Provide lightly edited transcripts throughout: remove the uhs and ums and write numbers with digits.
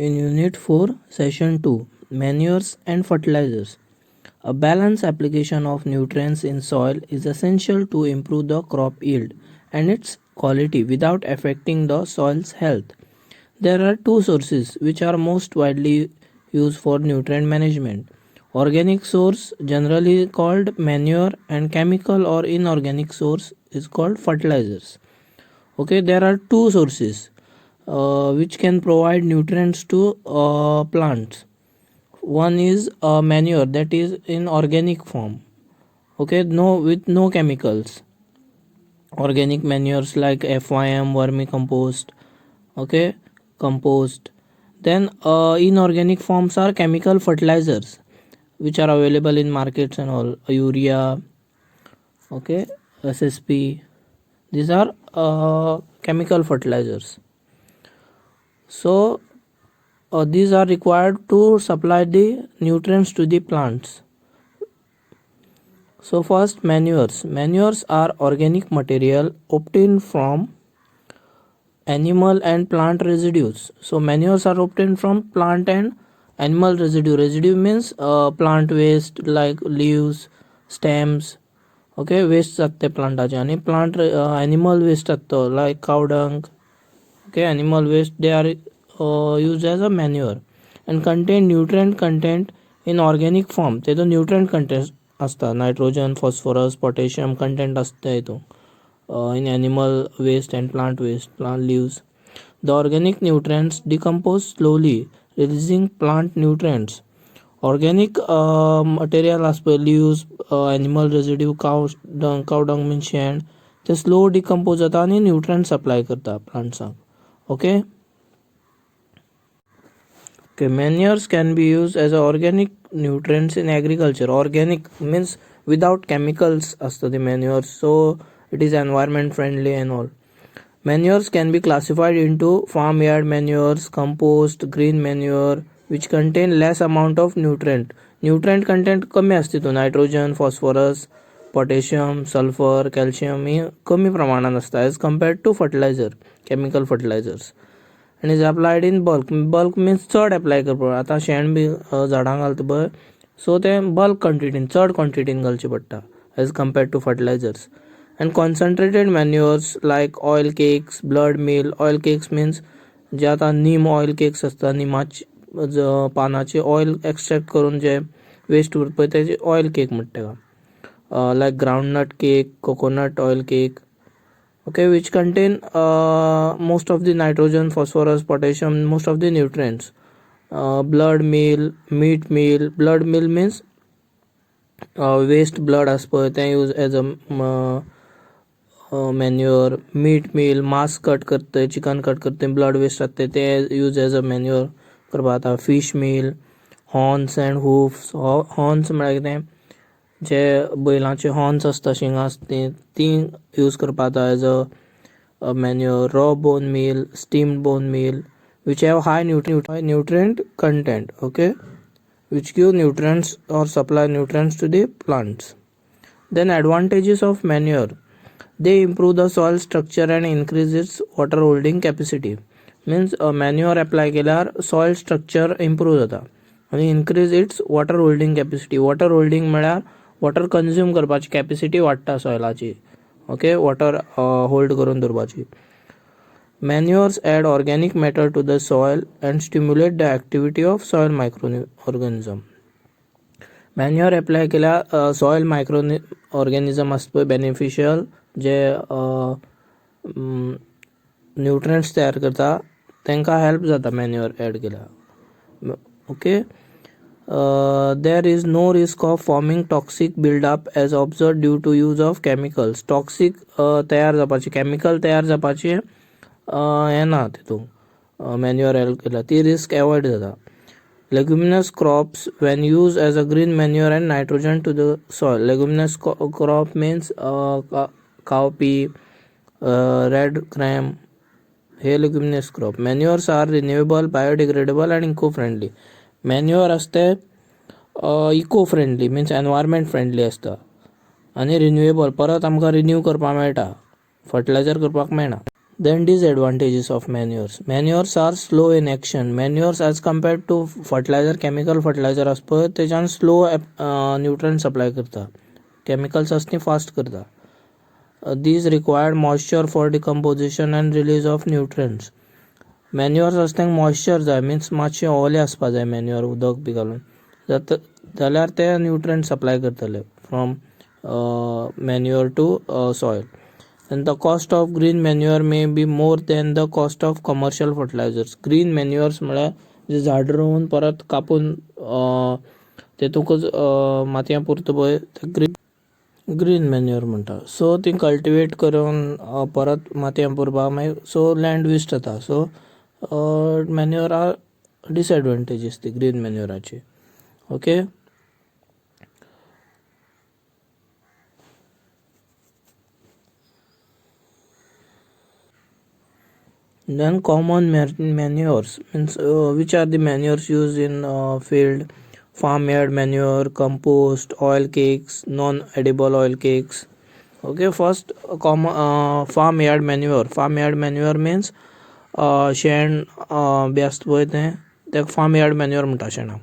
in Unit 4, Session 2, Manures and Fertilizers. A balanced application of nutrients in soil is essential to improve the crop yield and its quality without affecting the soil's health. There are two sources which are most widely used for nutrient management. Organic source, generally called manure, and chemical or inorganic source is called fertilizers. Okay, there are two sources which can provide nutrients to plants. One is manure, that is in organic form. Okay, no, with no chemicals. Organic manures like FYM, vermicompost. Okay, compost. Then inorganic forms are chemical fertilizers which are available in markets and all, urea, okay, SSP. These are chemical fertilizers. So these are required to supply the nutrients to the plants. So first, manures. Manures are organic material obtained from animal and plant residues. So manures are obtained from plant and animal residue. Residue means plant waste like leaves, stems. Okay, waste असते प्लांटाचे आणि plant animal waste असतो like cow dung. Okay, animal waste, they are used as a manure and contain nutrient content in organic form. ते तो nutrient content असता, nitrogen, phosphorus, potassium content असते तो in animal waste and plant waste, plant leaves. The organic nutrients decompose slowly, releasing plant nutrients. Organic material as per leaves, animal residue, cow dung means शेण, ते slow decompose जाता आणि nutrient supply करता प्लांट्सांक. Okay. Okay, manures can be used as organic nutrients in agriculture. Organic means without chemicals असतं the manure, so it is environment friendly and all. Manures can be classified into farmyard manures, compost, green manure, which contain less amount of nutrient. Nutrient content कमी असते तो, nitrogen, phosphorus, potassium, sulfur, calcium ही कमी प्रमाणात असता as compared to fertilizer, chemical fertilizers. And is applied in bulk. Bulk means चड apply करपा. आतां शेण बी झाडांक घालता पळय, सो तें बल्क क्वॉन्टिटीन, चड क्वॉन्टिटीन घालचें पडटा as compared to fertilisers. And concentrated manures like oil cakes, blood meal. Oil cakes means जे आतां नीम ऑयल केक्स असता, निमाची पानाचे ऑयल एक्सट्रॅक्ट करून जे वेस्ट उरता पळय तेजे ऑयल केक म्हणटा तेका. Like groundnut cake, coconut oil cake. Okay, which contain most of the nitrogen, phosphorus, potassium, most of the nutrients. Blood meal, meat meal. Blood meal means waste blood as per they use as a manure. Meat meal, mass cut करते, chicken cut करते, blood waste आते ते use as a manure करपाता. Fish meal, horns and hoofs. Horns म्हळ्यार कितें, जे बैलांचे horns असता, शिंगां असता ती यूज करपाता as a manure. Raw bone meal, steamed bone meal, which have high nutrient content, okay, which give nutrients or supply nutrients to the plants. Then advantages of manure: they improve the soil structure and increase its water holding capacity. Means manure apply केल्यार soil structure improve जाता आणि increase its water holding capacity. Water holding म्हळ्यार water consume करपाची capacity वाडटा सॉयलाची. Okay, water hold करून दवरपाची. Manures add organic matter to the soil and stimulate the activity of soil microorganism. Manure apply केल्यार soil microorganism आसता पळय beneficial, जे nutrients तयार करता तांकां हेल्प जाता मॅन्युअर ॲड केल्यार. Okay. There is no risk of forming toxic build-up as observed due to use of chemicals. Toxic तयार जावपाची, केमिकल तयार जावपाची हें ना तितून मॅन्युअर एड केल्यार, ती रिस्क एवॉयड जाता. Leguminous crops when used as a green manure and nitrogen to the soil. Leguminous crop means cowpea, red gram. हे leguminous crop. Manures are renewable, biodegradable and eco-friendly. Manure असते eco friendly, means environment friendly असता आणि renewable, परत आमकां renew करपाक मेळटा, fertiliser करपाक मेळना. Then disadvantages of manures. Manures are slow in action. Manures as compared to fertilizer, chemical fertilizer असतं त्याच्यान स्लो न्यूट्रंट सप्लाय करता. Chemicals असती फास्ट करता. These required moisture for decomposition and release of nutrients. Manures असतांक moisture जाय means मातशें ओले आसपा जाय मॅन्युअर उदक बी घालून जाल्यार ते न्यूट्रंट सप्लाय करतले from manure to soil. And the cost of green manure may be more than the cost of commercial fertilizers. Green manures म्हळ्यार जे झाड रोवन परत कापून तेतूंकच मातयां पुरता पळय ग्रीन मॅन्युअर म्हणटा. सो ती कल्टिवेट करून परत मातयां पुरपा मागीर सो लँड वेस्ट जाता. सो मॅन्युअर आर डिसएडवांटेजीस ती ग्रीन मॅन्युअराची. Okay. Then common manures means which are the manures used in field: farmyard manure, compost, oil cakes, non-edible oil cakes. Okay, first farmyard manure. Farmyard manure means शेण B आसता पळय तें farmyard manure म्हणटा शेणाक.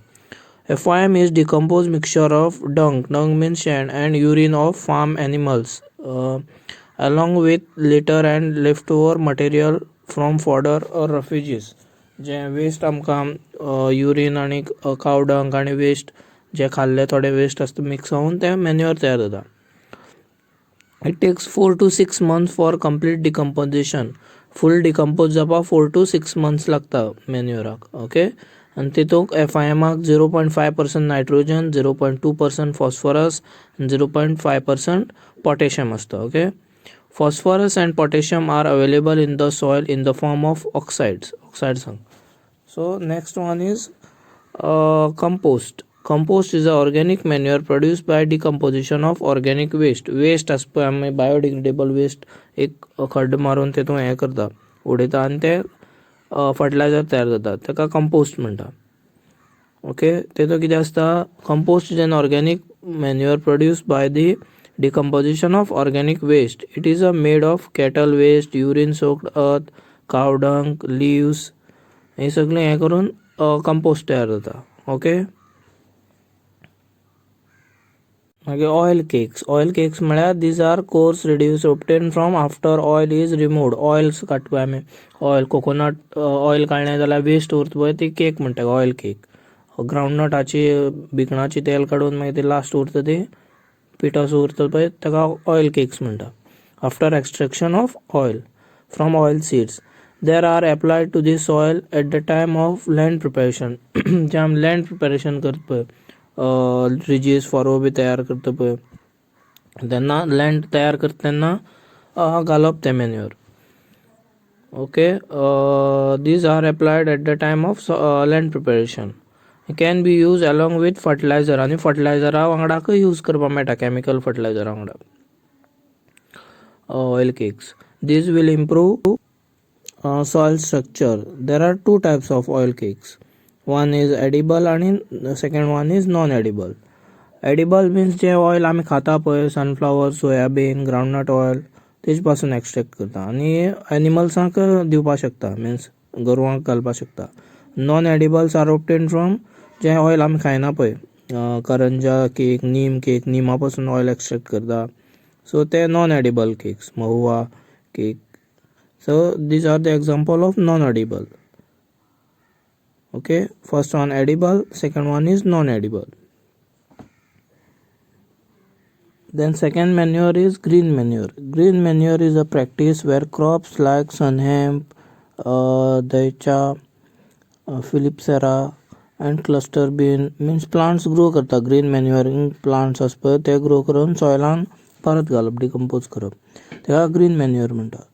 FYM is decomposed mixture of dung means शेण and urine of farm animals along with litter and leftover material from fodder or refuges. जे waste आमकां urine आनी cow डंग आनी वेस्ट जे खाल्ले थोडे वेस्ट आसता मिक्स जावन ते मॅन्युअर तयार जाता. It takes 4 to 6 months for complete decomposition. Full decompose जावपाक 4 to 6 months लागता मॅन्युअराक. ओके. आनी तितूंक FIMाक 0.5% नायट्रोजन, 0.2% फॉस्फरस, 0.5% पोटॅशियम आसता. Okay. Phosphorus and potassium are available in the soil in the form of oxides. So next one is compost. Compost is a organic manure produced by decomposition of organic waste. Waste as per आमी biodegradable waste एक खड्ड मारून तेतून हें करता उडयता आनी ते fertiliser तयार जाता ताका कंपोस्ट म्हणटा. ओके. तेतून कितें आसता compost is an organic manure produced by the decomposition of organic waste. It is made of cattle waste, urine soaked earth, cow dung, leaves. हे सगळें हें करून कंपोस्ट तयार जाता. ओके. मागीर ऑयल केक्स म्हळ्यार these are coarse residues obtain from after oil is removed. Oils काडटा आमी ऑयल कोकोनट ऑयल काडलें जाल्यार वेस्ट उरता पळय ती केक म्हणटा ऑयल केक. ग्रावंडनटाची भिकणाची तेल काडून मागीर ती लास्ट उरता ती पिठो उरता पळय ताका ऑयल केक्स म्हणटा. After extraction of oil from oil seeds there are applied to the soil at the time of land preparation. जे आमी लँड प्रिपरेशन करता पळय रिजीस फॉरो बी तयार करता पळय तेन्ना लँड तयार करता तेन्ना घालप तें manure. Okay. These are applied at the time of land preparation. Can be use along with fertiliser आनी फर्टिलायझरा वांगडाकय यूज करपाक मेळटा कॅमिकल फर्टिलायझरा वांगडा. Oil cakes these will improve soil structure. There are two types of oil cakes. One is edible and second one is non-edible. Edible means J oil आमी खाता पळय सनफ्लावर, सोयाबीन, ग्रावंडनट ऑयल तेज पासून extract करता आनी एनिमल्सांक दिवपाक शकता means गोरवांक घालपाक शकता. Non edibles are obtain from जे ऑयल आमी खायना पळय करंजा केक, नीम केक, निमा पासून ऑयल एक्सट्रॅक्ट करता. सो ते non edible cakes. Mahua cake. So these are the example of non-edible. Okay, first one edible, second one is non-edible. Then second manure is green manure. Green manure is a practice where crops like sunhemp, daicha, phylloxera and cluster bean means plants grow करता. Green manuring plants असपय ते grow करून soilan परत घालप decompose करप तेका green manure म्हणटा.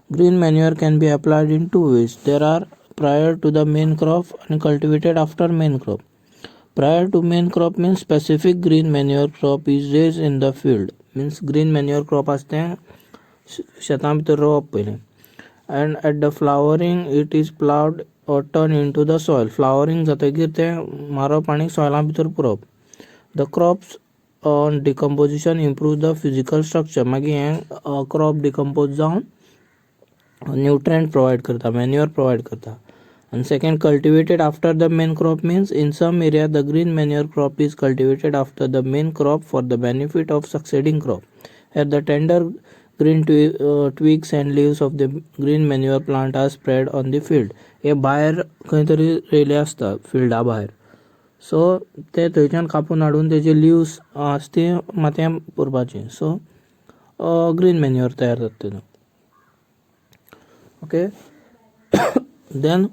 Green manure can be applied in two ways. There are prior to the main crop and cultivated after main crop. Prior to main crop means specific green manure crop is raised in the field. Means green manure crop असतें शेतां भितर रोवप पयलें. And at the flowering it is plowed or turned into the soil. Flowering जातकीर तें मारप आनी soilan भितर पुरप. The crops on decomposition improve the physical structure. मागीर हें crop decompose जावन न्यूट्रिएंट प्रोवाइड करता, मॅन्युअर प्रोवाइड करता. And second, cultivated after the main crop means in some area the green manure crop is cultivated after the main crop for the benefit of succeeding crop. Here the tender green twigs and leaves of the green manure plant are spread on the field. हे भायर खंय तरी रोयले आसता फिल्डा भायर, सो ते थंयच्यान कापून हाडून तेजे लिव्स आसा ती मातयें पुरपाची, सो ग्रीन मॅन्युअर तयार जाता तेतून. Okay. Then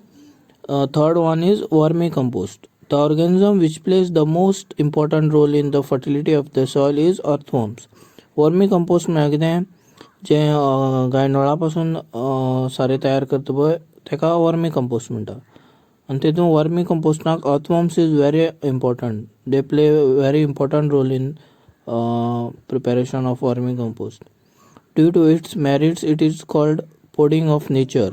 third one is vermicompost. The organism which plays the most important role in the fertility of the soil is earthworms. Vermicompost म्हळ्यार कितें, जे गांयडोळा पासून सारें तयार करता पळय तेका वर्मिकंपोस्ट म्हणटा. आनी तेतून वर्मिकंपोस्टाक earthworms is very important. They play very important role in preparation of vermicompost. Due to its merits, it is called pudding of nature.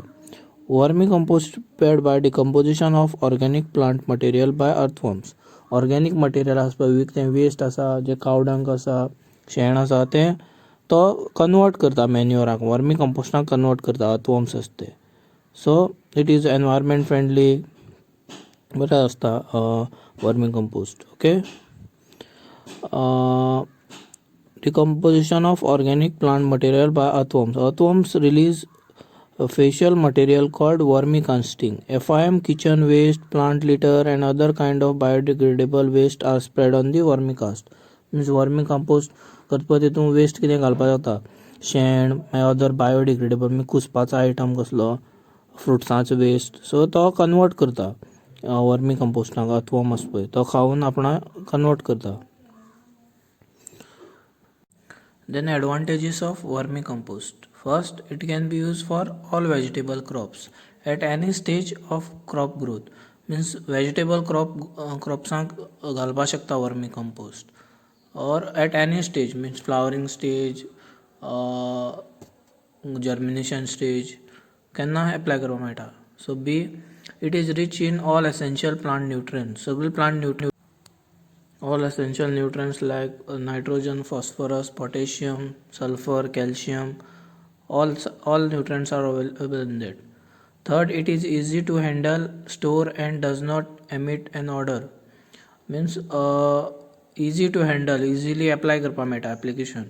Vermicompost prepared by decomposition of organic plant material by earthworms. Organic material आसा पळय, तें waste आसा, जे कावडंग आसा, शेण आसा, तें तो convert करता मॅन्युअराक, वर्मी कंपोस्टाक कन्वर्ट करता अर्थवॉर्म्स आसता ते. सो इट इज एनवायरमेंट फ्रेंडली, बरें आसता vermi compost. Okay. Decomposition of organic plant material by earthworms. Earthworms release a facial material called vermicomposting. FIM, kitchen waste, plant litter, and other kind of biodegradable waste are spread on the vermicast. Means vermicompost करता तितून waste कितें घालपाक जाता, शेण, मागीर other biodegradable, म्हणजे कुसपाचो item कसलो, फ्रुट्सांचो waste, सो तो कन्वर्ट करता वर्मी कंपोस्टाक. अर्थवॉर्म आसा पळय तो खावन आपणा कन्वर्ट करता. Then advantages of vermicompost. First, it can be used for all vegetable crops at any stage of crop growth. Means vegetable cropsank घालपा शकता vermicompost, or at any stage means flowering stage, germination stage, केन्ना apply करपाक मेळटा. So B, it is rich in all essential plant nutrients. सगळे plant nutrients, all essential nutrients like nitrogen, phosphorus, potassium, sulfur, calcium, all nutrients are available in that. Third, it is easy to handle, store, and does not emit an odor. Means easy to handle, easily apply करपा मेळटा application.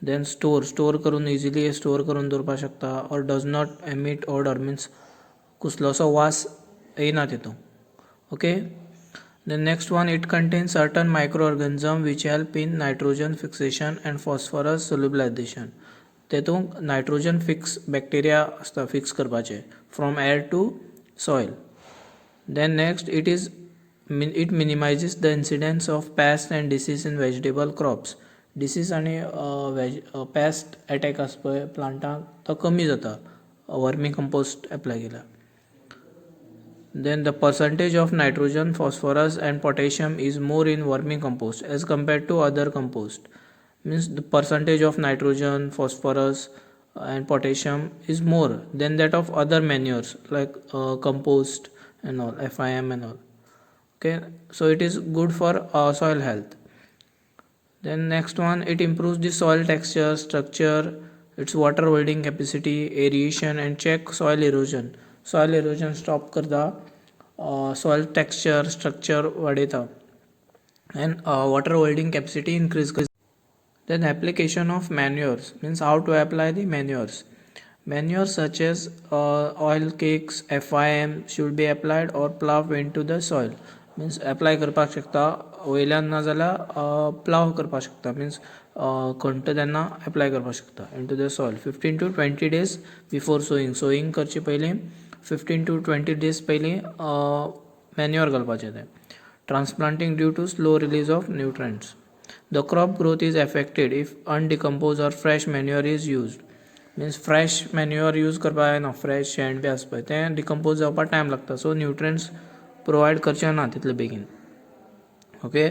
Then store करून easily store करून दवरपा शकता, or does not emit odor means कुसलोसो वास येना तितून. Okay. The next one, it contains certain microorganisms which help in nitrogen fixation and phosphorus solubilization. तेतून नायट्रोजन फिक्स बॅक्टेरिया आसता फिक्स करपाचे from air to soil. Then next, it minimizes the incidence of pests and disease in vegetable crops. Disease आणि pest attack आसा पळय प्लांटाक तो कमी जाता vermi compost apply केल्यार. Then the percentage of nitrogen, phosphorus and potassium is more in vermicompost as compared to other compost. Means the percentage of nitrogen, phosphorus and potassium is more than that of other manures like compost and all, FIM and all. Okay, so it is good for soil health. Then next one, it improves the soil texture, structure, its water holding capacity, aeration and check soil erosion. Soil erosion stop करता, soil texture, structure वाडयता, and water holding capacity increase. Then application of manures means how to apply the manures. Manures such as oil cakes, FIM should be applied or plough into the soil. Means apply करपाक शकता वयल्यान ना जाल्यार plough करपाक शकता. Means खणटा तेन्ना apply करपाक शकता into the soil 15 to 20 days before sowing. Sowing करचे पयलीं 15 to 20 days पयलीं manure घालपाचें तें. Transplanting due to slow release of nutrients. The crop growth is affected if undecomposed or fresh manure is used. Means fresh manure use करपा जायना, fresh शेण B आसा पळय तें डिकम्पोज जावपाक टायम लागता, सो न्यूट्रियंट्स प्रोवायड करचे ना तितले बेगीन. Okay,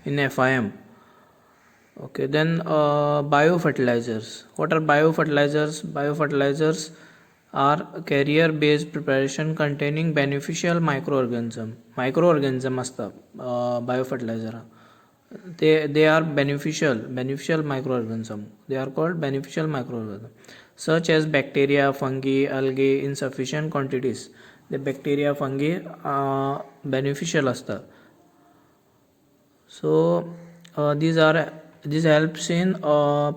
in FIM. Okay, then biofertilizers. What are biofertilizers? Biofertilizers are carrier based preparation containing beneficial microorganism. Microorganism असता biofertilizer. they are beneficial microorganism. They are called beneficial microorganism, such as bacteria, fungi, algae in sufficient quantities. The bacteria, fungi beneficial असतात. So these helps in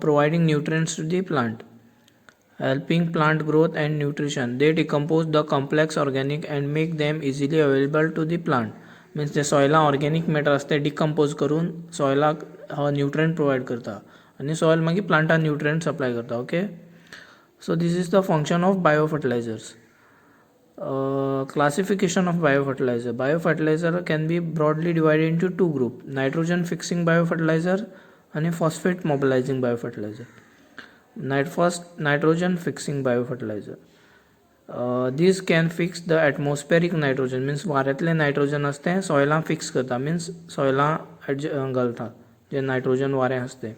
providing nutrients to the plant, helping plant growth and nutrition. They decompose the complex organic and make them easily available to the plant. Means ते सॉयला organic matter असते decompose करून सॉयलाक nutrient provide करता आणि soil मागीर प्लांटाक nutrient supply करता. Okay, so this is the function of biofertilisers. Classification of biofertilizer. Biofertilizer can be broadly divided into two groups: nitrogen fixing biofertilizer and phosphate mobilizing biofertilizer. First, nitrogen fixing biofertilizer. These can fix the atmospheric nitrogen, means वाऱ्यातले nitrogen असते सॉयलां fix करता, means सॉयलां घालता जे nitrogen वारें असते.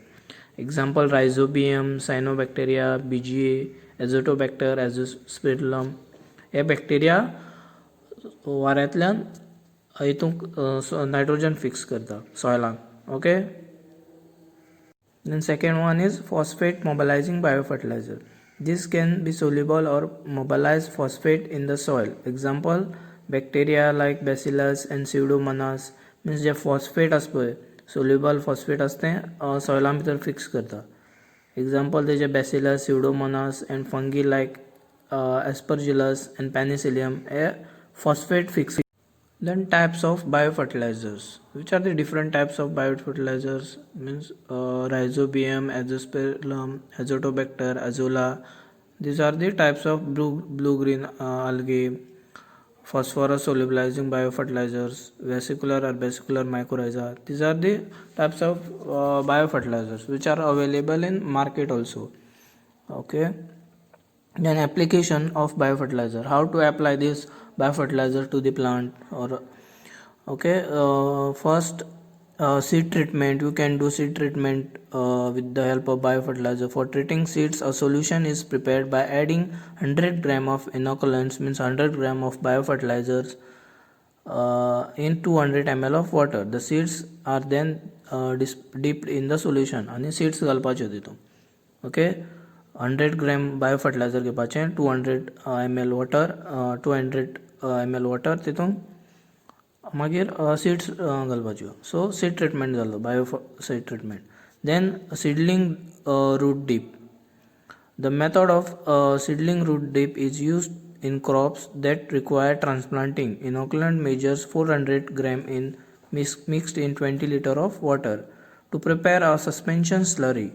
Example rhizobium, cyanobacteria, BGA, azotobacter, azospirillum. हे bacteria वाऱ्यांतल्यान हितूंक नायट्रोजन फिक्स करता सॉयलांक. Okay, then second one is phosphate mobilizing biofertilizer. This can be soluble or mobilize phosphate in the soil. Example, bacteria like bacillus and pseudomonas. means J phosphate असपय soluble phosphate असते सॉयलां भितर fix करता. Example तेजे bacillus, pseudomonas and fungi like aspergillus and penicillium a phosphate fixing. Then types of biofertilizers. Which are the different types of biofertilizers? Means rhizobium, azospirillum, azotobacter, azolla. These are the types of blue-green algae. Phosphorus solubilizing biofertilizers, vesicular or vesicular mycorrhiza. These are the types of biofertilizers which are available in market also. Okay. Then application of biofertilizer. How to apply this biofertilizer to the plant? Or okay, first seed treatment. You can do seed treatment with the help of biofertilizer. For treating seeds, a solution is prepared by adding 100 gram of inoculants, means 100 gram of biofertilizers in 200 ml of water. The seeds are then dipped in the solution आणि seeds घालपाच्यो तितून. Okay, 100 gram biofertiliser घेवपाचें, 200 ml water, 200 ml water तितून मागीर seeds घालपाच्यो. So seed treatment जालो, bio seed treatment. Then seedling root dip. The method of seedling root dip is used in crops that require transplanting. Inoculant measures 400 gram in mixed in 20 liter of water to prepare a suspension slurry.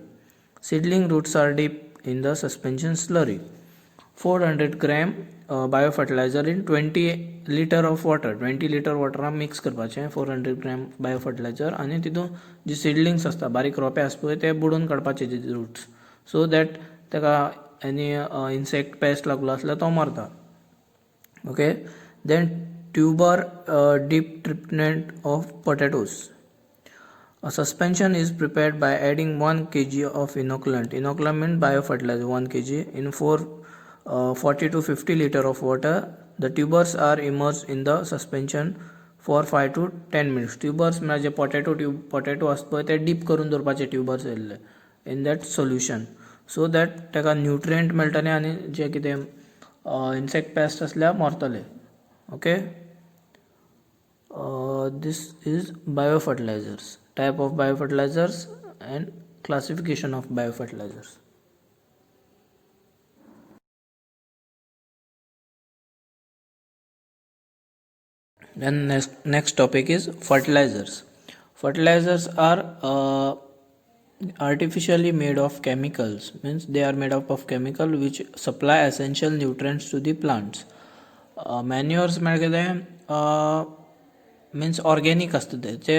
Seedling roots are dipped in the suspension slurry. 400 gram biofertilizer in 20 liter of water. 20 liter water mix करपाचें 400 gram biofertilizer आनी तितून जी seedlings आसता, बारीक रोंपे आसता पळय ते बुडोवन काडपाचे जे रूट्स, सो दॅट ताका एनी इन्सेक्ट पेस्ट लागलो आसल्यार तो मरता. Okay, then tuber dip treatment of potatoes. A suspension is prepared by adding 1 kg of inoculant. Inoculant means biofertilizer 1 kg in 40 to 50 liter of water. The tubers are immersed in the suspension for 5 to 10 minutes. Tubers म्हणजे potato असता पळय ते dip करून दवरपाचे tubers येयल्ले in that solution, so that ताका nutrient मेळटले आनी जे कितें इन्सेक्ट पेस्ट असल्यार मरतले. Okay, this is biofertilizers, type of biofertilizers and classification of biofertilizers. Then next topic is fertilizers. Fertilizers are artificially made of chemicals, means they are made up of chemical which supply essential nutrients to the plants. Manures means organic असतं ते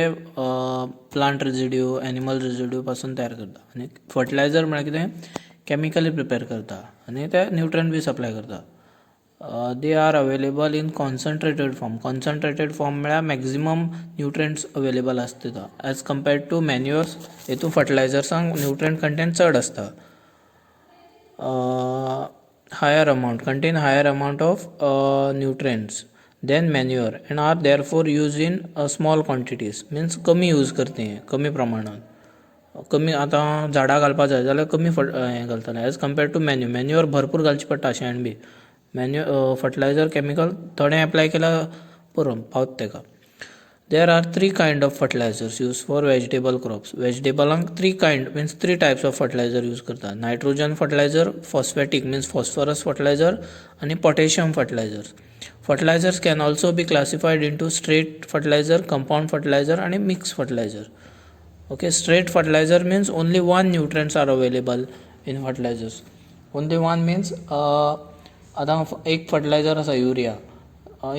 plant residue, animal residue पासून तयार करता. आनी fertiliser म्हळ्यार कितें, chemically prepare करता आनी ते न्यूट्रिएंट बी सप्लाय करता. They are available in concentrated form. Concentrated form म्हळ्यार मॅक्झिमम न्यूट्रिएंट्स अवेलेबल आसता तितून, एज कम्पेर्ड टू मॅन्युअर्स. हितून फर्टिलायझर्सांक न्यूट्रिएंट कंटेंट चड आसता. higher amount contain higher amount of nutrients. Then manure and are therefore use in small quantities means कमी use करते हैं, कमी प्रमाणात. कमी आतां झाडां घालपा जाय जाल्यार कमी हें घालतले एज कम्पेर्ड टू मॅन्युअर भरपूर घालचें पडटा शेण बी. फर्टिलायझर केमिकल थोडें एप्लाय केल्यार पुरो पावता तेका. There are 3 kind of fertilizers used for vegetable crops. Vegetablंक 3 types of fertilizer यूज करता. Nitrogen fertilizer, phosphatic means phosphorus fertilizer आनी potassium fertilizer. Fertilizers can also be classified into straight fertilizer, compound fertilizer and mixed fertilizer. Okay, straight fertilizer means only one nutrients are available in fertilizers. Only one means आता एक fertilizer आसा urea.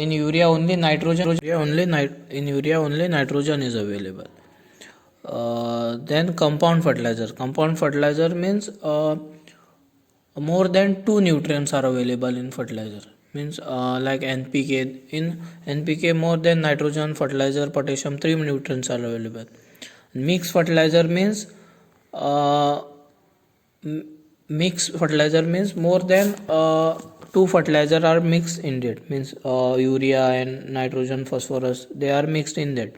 In urea only nitrogen is available. Then compound fertilizer means more than 2 nutrients are available in fertilizer. Means like NPK. In NPK more than nitrogen, fertilizer, potassium, 3 nutrients are available. Mixed fertilizer means more than 2 fertilizer are mixed in it. Means urea and nitrogen, phosphorus, they are mixed in that.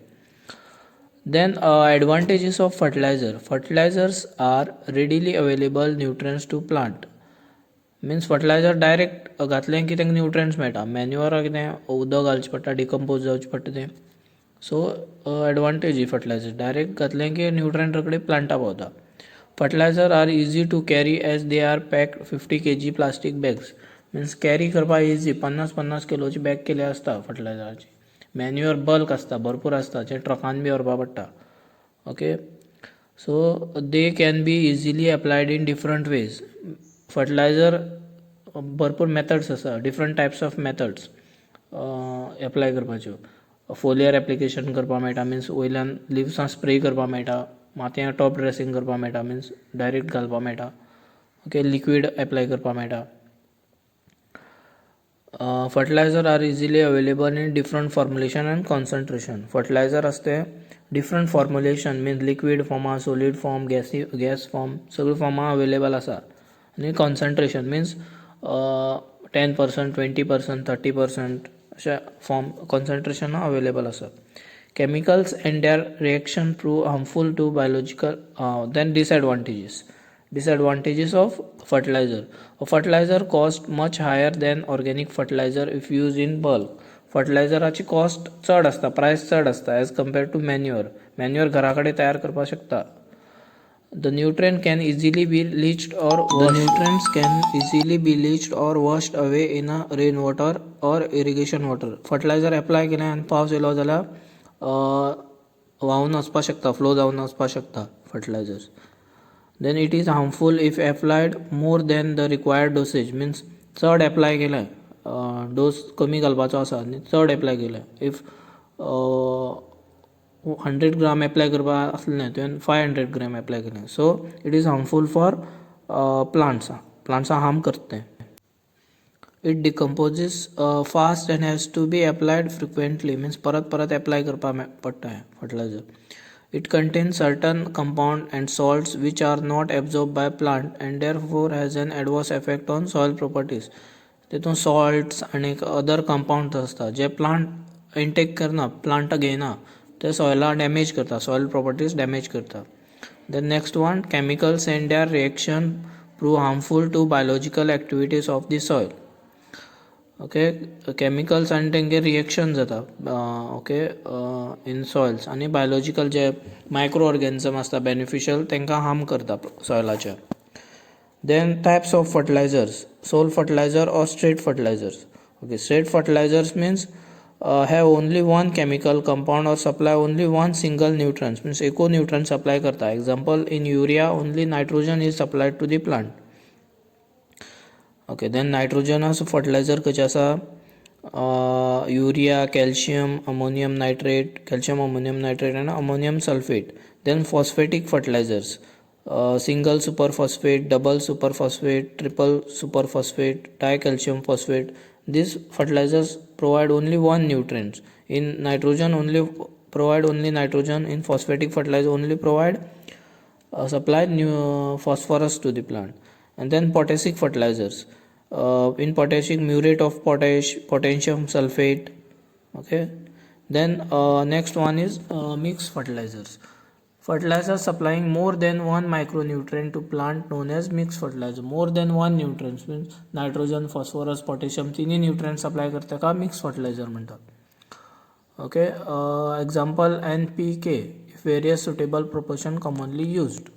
Then advantages of fertilizers are readily available nutrients to plant. Means fertiliser direct घातलें की तेंका nutrients मेळटा. मॅन्युअराक कितें उदक घालचें पडटा, decompose जावचें पडटा तें. सो एडवांटेज ही फर्टिलायझर डायरेक्ट घातलें की न्यूट्रियंट रोखडे प्लांटा पावता. Fertiliser are easy to carry as they are packed 50 kg plastic bags. Means carry करपाक इजी, 50 किलोची बॅग केली आसता फर्टिलायझराची. मॅन्युअर बल्क आसता, भरपूर आसता, जे ट्रकान बी व्हरपा पडटा. Okay, so they can be easily applied in different ways. Fertilizer भरपूर मेथड्स आसा, different types of methods apply करपाच्यो. फोलियर एप्लिकेशन करपाक मेळटा, मीन्स वयल्यान लिव्सां स्प्रे करपाक मेळटा. मातयेंत टॉप ड्रेसिंग करपाक मेळटा, मीन्स डायरेक्ट घालपाक मेळटा. ओके, लिक्वीड एप्लाय करपाक मेळटा. Fertiliser are easily available in different formulation and concentration. Fertiliser आसता डिफरंट फॉर्मुलेशन मीन्स लिक्वीड फॉर्मा, सॉलीड फॉर्म, गॅस फॉर्म, सगळ्या फॉर्मा अवेलेबल आसा. आनी कॉन्सन्ट्रेशन मीन्स 10%, 20%, 30% अशा फॉर्म कॉन्सन्ट्रेशनां अवेलेबल आसा. Chemicals and their reaction prove harmful to biological. Then disadvantages of fertilizer. A fertilizer cost much higher than organic fertilizer if used in bulk. फर्टिलायझराची cost चड आसता, प्रायस चड आसता एज कम्पेर्ड टू मॅन्युअर घरा कडेन तयार करपाक शकता. The nutrient can easily be leached or washed away in a rainwater or irrigation water. Fertiliser apply केलें आनी पावस येयलो जाल्यार व्हांवून वचपाक शकता, फ्लो जावन वचपाक शकता fertilisers. Then it is harmful if applied more than the required dosage. Means चड एप्लाय केलें, डोस कमी घालपाचो आसा आनी चड एप्लाय केलें. इफ 100 ग्राम एप्लाय करपा आसलें तुवें 500 ग्राम एप्लाय केलें, so it is harmful for प्लांट्सां हार्म करता तें. It decomposes fast and has to be applied frequently. Means परत एप्लाय करपाक पडटा हें fertilizer. It contains certain compound and salts which are not absorb by plant and therefore has an adverse effect on soil properties. तितून salts आनी other compounds आसता जे plant intake करना, plant घेयना, ते सॉयला डॅमेज करता, सॉयल प्रॉपर्टीज डॅमेज करता. Then next one, chemicals and their reaction prove harmful to biological activities of the soil. Okay, chemicals आनी तेंगे रिएक्शन जाता ओके इन सॉयल्स आनी बायोलॉजिकल जे मायक्रो ऑर्गेनिजम आसता बेनिफिशियल तेंकां हार्म करता सॉयलाच्या. Then types of fertilizers, sole fertilizer or straight fertilizers. Okay, straight fertilizers means have only one chemical compound or supply only one single nutrient. Means echo nutrient supply करता. Example, in urea only nitrogen is supplied to the plant. Okay, then nitrogenous fertilizer कशें आसा, urea, calcium, ammonium nitrate and ammonium sulfate. Then phosphatic fertilizers, single superphosphate, double superphosphate, triple superphosphate, dicalcium phosphate. These fertilizers provide only one nutrient. In nitrogen only provide only nitrogen. In phosphatic fertilizer only provide supply phosphorus to the plant. And then potassic fertilizers. In potassic, muriate of potash, potassium sulfate, Okay. Then next one is mixed fertilizers. Fertilizers supplying more than one micronutrient to plant known as mixed fertilizer. More than one nutrients means nitrogen, phosphorus, potassium तिन्ही nutrients supply करते का mixed fertilizer म्हणतात. Okay. Example NPK if various suitable proportion commonly used.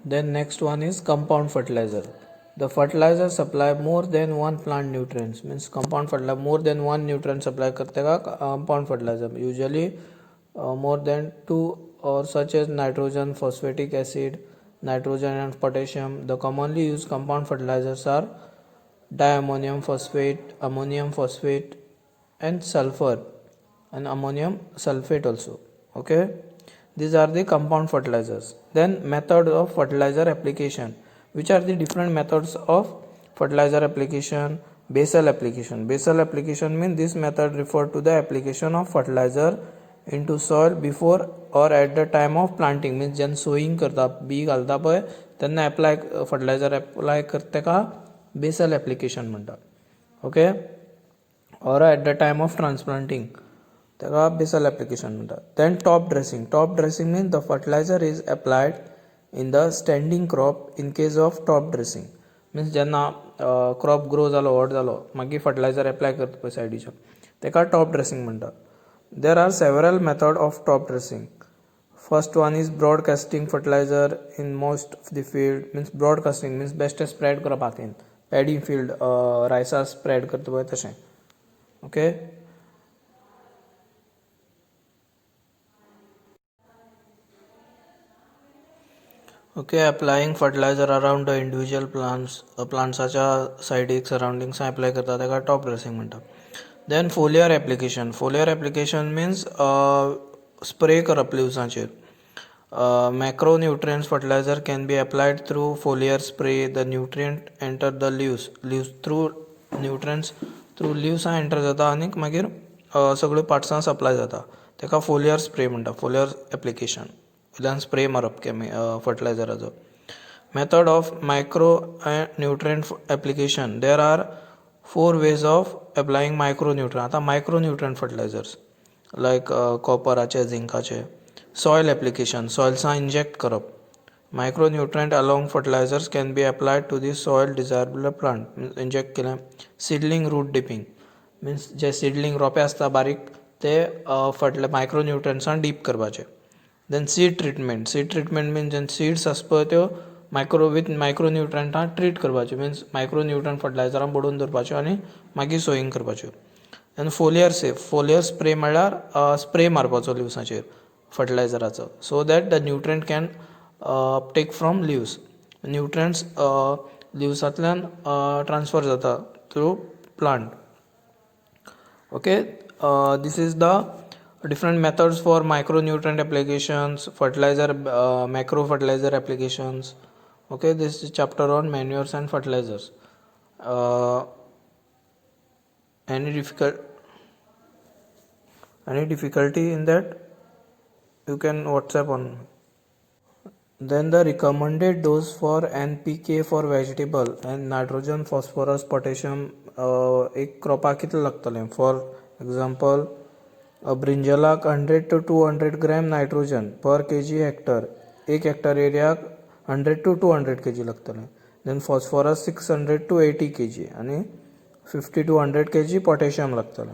Then next one is compound fertilizer. The fertilizer supply more than one plant nutrients means compound fertilizer more than one nutrient supply करते का compound fertilizer usually more than two or such as nitrogen, phosphatic acid, nitrogen and potassium. The commonly used compound fertilizers are diammonium phosphate, ammonium phosphate and sulfur and ammonium sulfate also. Okay, these are the compound fertilizers. Then method of fertilizer application. Which are the different methods of fertilizer application? Basal application. Basal application means this method refer to the application of fertilizer into soil before or at the time of planting. Means जेन्ना sowing करता B घालता पळय तेन्ना apply fertiliser apply करता का basal application म्हणटात. Okay. or at the time of transplanting तेका basal application म्हणटात. Then top dressing. Top dressing means the fertilizer is applied in the standing crop in case of top dressing. means जेन्ना crop grow जालो व्हड जालो मागीर fertilizer apply करता पळय सायडीच्या तेका top dressing म्हणटात. There are several methods of top dressing. First one is broadcasting fertilizer in most of the field. means broadcasting means best spread करपाक in paddy field Raisa spread करता पळय तशें. Okay. Okay, applying fertilizer around the individual plants plantsaच्या सायडीक surroundings apply करता तेका top dressing म्हणटा. Then foliar application. Foliar application means spray करप लिव्सांचेर. Macronutrients fertilizer can be applied through foliar spray. The nutrient enter the leaves through nutrients through leaves enter जाता आनी मागीर सगळ्यो पार्ट्सां supply जाता तेका foliar spray म्हणटा. foliar application वयल्यान स्प्रे मारप fertilizeraचो. Method of micronutrient application. There are 4 ways of applying micronutrient. आता micronutrient fertilizers like कॉपराचे झिंकाचे. Soil application. soilसां inject करप. Micronutrient along fertilizers can be applied to the soil desirable plant. inject केलें. Seedling root dipping means जे seedling रोंपे आसता बारीक ते micronutrientसां deep करपाचे. Then seed treatment. Seed treatment means जेन्ना seeds आसता पळय त्यो with micronutrients ट्रीट करपाच्यो means micronutrient fertilizeraं बुडोवन दवरपाच्यो आनी मागीर sowing करपाच्यो. Then foliar spray म्हळ्यार स्प्रे मारपाचो लिव्सांचेर fertilizeraचो so that the nutrient can take from leaves. nutrients लिव्सांतल्यान transfer जाता through plant. Okay, this is the different methods for micronutrient applications, macro fertilizer applications. Okay, this is chapter on manures and fertilizers. Any difficulty in that, you can WhatsApp on. Then the recommended dose for NPK for vegetable and nitrogen, phosphorus, potassium एक क्रॉपाक कितले लागतले. For example, ब्रिंजलाक 100 to 200 gram nitrogen पर kg Hector. 1 Hector एरियाक 100 to 200 kg लागतले. Then phosphorus 600 to 80 kg आणि 50 to 100 kg potassium लागतले.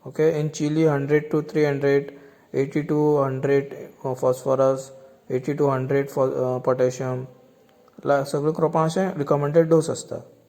Okay, in chili 100 to 300, 80 to 100 phosphorus, 80 to 100 potassium. सगळे क्रॉपां अशें रिकमेंडेड डोस आसता.